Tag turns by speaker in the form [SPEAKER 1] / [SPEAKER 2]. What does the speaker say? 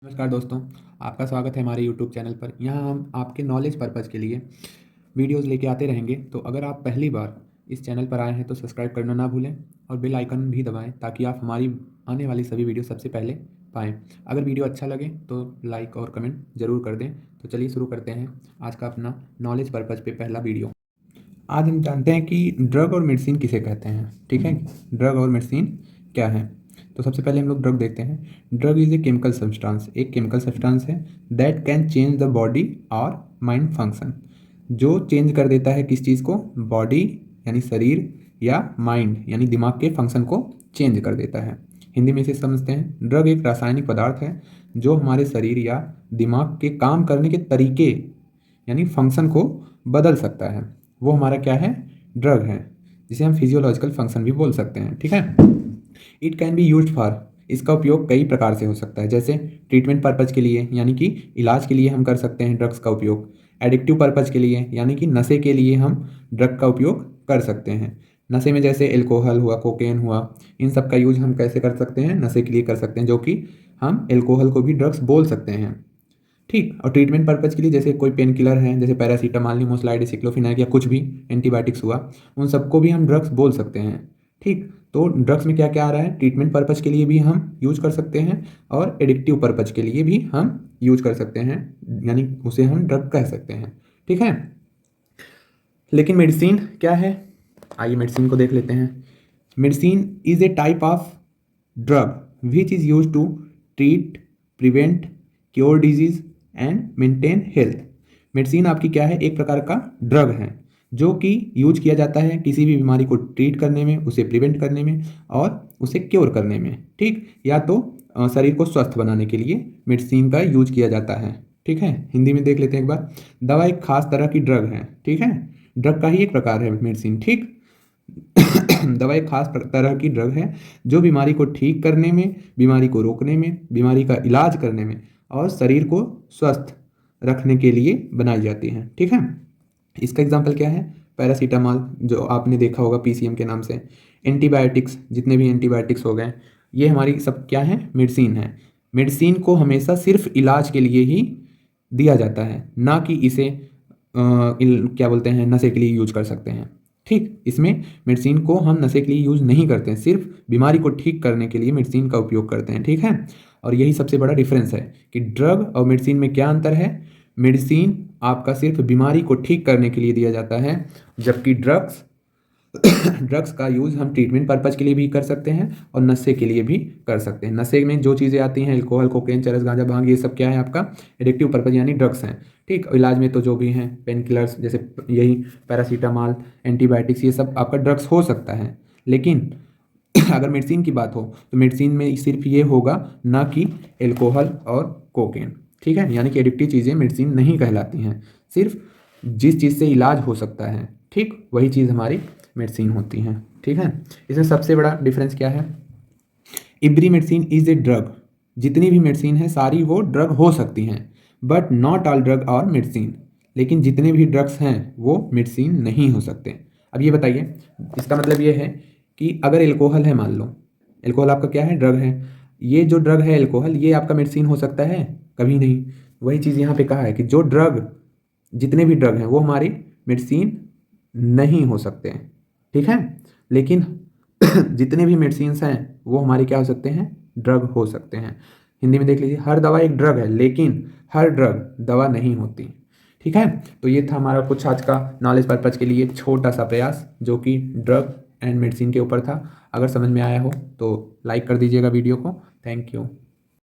[SPEAKER 1] नमस्कार दोस्तों, आपका स्वागत है हमारे YouTube चैनल पर। यहाँ हम आपके नॉलेज पर्पज़ के लिए वीडियोस लेके आते रहेंगे। तो अगर आप पहली बार इस चैनल पर आए हैं तो सब्सक्राइब करना ना भूलें और बेल आइकन भी दबाएं ताकि आप हमारी आने वाली सभी वीडियो सबसे पहले पाएँ। अगर वीडियो अच्छा लगे तो लाइक और कमेंट ज़रूर कर दें। तो चलिए शुरू करते हैं आज का अपना नॉलेज पर्पज़ पे पहला वीडियो। आज हम जानते हैं कि ड्रग और मेडिसिन किसे कहते हैं। ठीक है, ड्रग और मेडिसिन क्या है। तो सबसे पहले हम लोग ड्रग देखते हैं। Drug is a chemical substance, एक केमिकल सब्सटेंस है that can change the body और माइंड फंक्शन, जो चेंज कर देता है किस चीज़ को, बॉडी यानी शरीर या माइंड यानी दिमाग के फंक्शन को चेंज कर देता है। हिंदी में इसे समझते हैं, ड्रग एक रासायनिक पदार्थ है जो हमारे शरीर या दिमाग के काम करने के तरीके यानी फंक्शन को बदल सकता है। वो हमारा क्या है, ड्रग है, जिसे हम फिजियोलॉजिकल फंक्शन भी बोल सकते हैं। ठीक है, it can be used for, इसका उपयोग कई प्रकार से हो सकता है, जैसे ट्रीटमेंट पर्पज़ के लिए यानी कि इलाज के लिए हम कर सकते हैं ड्रग्स का उपयोग। एडिक्टिव पर्पज़ के लिए यानी कि नशे के लिए हम ड्रग का उपयोग कर सकते हैं। नशे में जैसे एल्कोहल हुआ, कोकेन हुआ, इन सब का यूज हम कैसे कर सकते हैं, नशे के लिए कर सकते हैं, जो कि हम एल्कोहल को भी ड्रग्स बोल सकते हैं। ठीक, और ट्रीटमेंट पर्पज़ के लिए जैसे कोई पेन किलर है, जैसे पैरासीटामॉल, निमोसलाइड, एसिक्लोफिनाक या कुछ भी एंटीबायोटिक्स हुआ, उन सबको भी हम ड्रग्स बोल सकते हैं। ठीक, तो ड्रग्स में क्या क्या आ रहा है, ट्रीटमेंट पर्पज़ के लिए भी हम यूज कर सकते हैं और एडिक्टिव पर्पज़ के लिए भी हम यूज कर सकते हैं, यानी उसे हम ड्रग कह सकते हैं। ठीक है, लेकिन मेडिसिन क्या है, आइए मेडिसिन को देख लेते हैं। Medicine is a type of drug which is use to treat, prevent, cure disease and maintain health. Medicine आपकी क्या है, एक प्रकार का ड्रग है जो कि यूज किया जाता है किसी भी बीमारी को ट्रीट करने में, उसे प्रिवेंट करने में और उसे क्योर करने में। ठीक, या तो शरीर को स्वस्थ बनाने के लिए मेडिसिन का यूज किया जाता है। ठीक है, हिंदी में देख लेते हैं एक बार। दवा एक खास तरह की ड्रग है। ठीक है, ड्रग का ही एक प्रकार है मेडिसिन। ठीक दवा एक खास तरह की ड्रग है जो बीमारी को ठीक करने में, बीमारी को रोकने में, बीमारी का इलाज करने में और शरीर को स्वस्थ रखने के लिए बनाई जाती है। ठीक है, इसका एग्जाम्पल क्या है, पैरासीटामॉल जो आपने देखा होगा पीसीएम के नाम से। एंटीबायोटिक्स, जितने भी एंटीबायोटिक्स हो गए, ये हमारी सब क्या है, मेडिसिन है। मेडिसिन को हमेशा सिर्फ इलाज के लिए ही दिया जाता है, ना कि इसे क्या बोलते हैं, नशे के लिए यूज कर सकते हैं। ठीक, इसमें मेडिसिन को हम नशे के लिए यूज नहीं करते हैं, सिर्फ बीमारी को ठीक करने के लिए मेडिसिन का उपयोग करते हैं। ठीक है, और यही सबसे बड़ा डिफरेंस है कि ड्रग और मेडिसिन में क्या अंतर है। मेडिसिन आपका सिर्फ बीमारी को ठीक करने के लिए दिया जाता है, जबकि ड्रग्स ड्रग्स का यूज़ हम ट्रीटमेंट पर्पज़ के लिए भी कर सकते हैं और नशे के लिए भी कर सकते हैं। नशे में जो चीज़ें आती हैं, अल्कोहल, कोकेन, चरस, गांजा, भांग, ये सब क्या है, आपका एडिक्टिव पर्पज़ यानी ड्रग्स हैं। ठीक, इलाज में तो जो भी हैं पेन किलर्स, जैसे यही पैरासीटामॉल, एंटीबायोटिक्स, ये सब आपका ड्रग्स हो सकता है। लेकिन अगर मेडिसिन की बात हो तो मेडिसिन में सिर्फ ये होगा, ना कि एल्कोहल और कोकेन। ठीक है, यानी कि एडिक्टिव चीज़ें मेडिसिन नहीं कहलाती हैं, सिर्फ जिस चीज़ से इलाज हो सकता है, ठीक, वही चीज़ हमारी मेडिसिन होती हैं। ठीक है, इसमें सबसे बड़ा डिफरेंस क्या है, every medicine is a drug, जितनी भी मेडिसिन है सारी वो ड्रग हो सकती हैं, बट नॉट ऑल ड्रग और मेडिसिन, लेकिन जितने भी ड्रग्स हैं वो मेडिसिन नहीं हो सकते। अब ये बताइए, इसका मतलब ये है कि अगर एल्कोहल है, मान लो एल्कोहल आपका क्या है, ड्रग है, ये जो ड्रग है एल्कोहल, ये आपका मेडिसिन हो सकता है, कभी नहीं। वही चीज़ यहाँ पे कहा है कि जो ड्रग, जितने भी ड्रग हैं वो हमारी मेडिसिन नहीं हो सकते हैं। ठीक है, लेकिन जितने भी मेडिसिन्स हैं वो हमारे क्या हो सकते हैं, ड्रग हो सकते हैं। हिंदी में देख लीजिए, हर दवा एक ड्रग है लेकिन हर ड्रग दवा नहीं होती। ठीक है, तो ये था हमारा कुछ आज का नॉलेज पर्पज़ के लिए छोटा सा प्रयास, जो कि ड्रग एंड मेडिसिन के ऊपर था। अगर समझ में आया हो तो लाइक कर दीजिएगा वीडियो को। Thank you.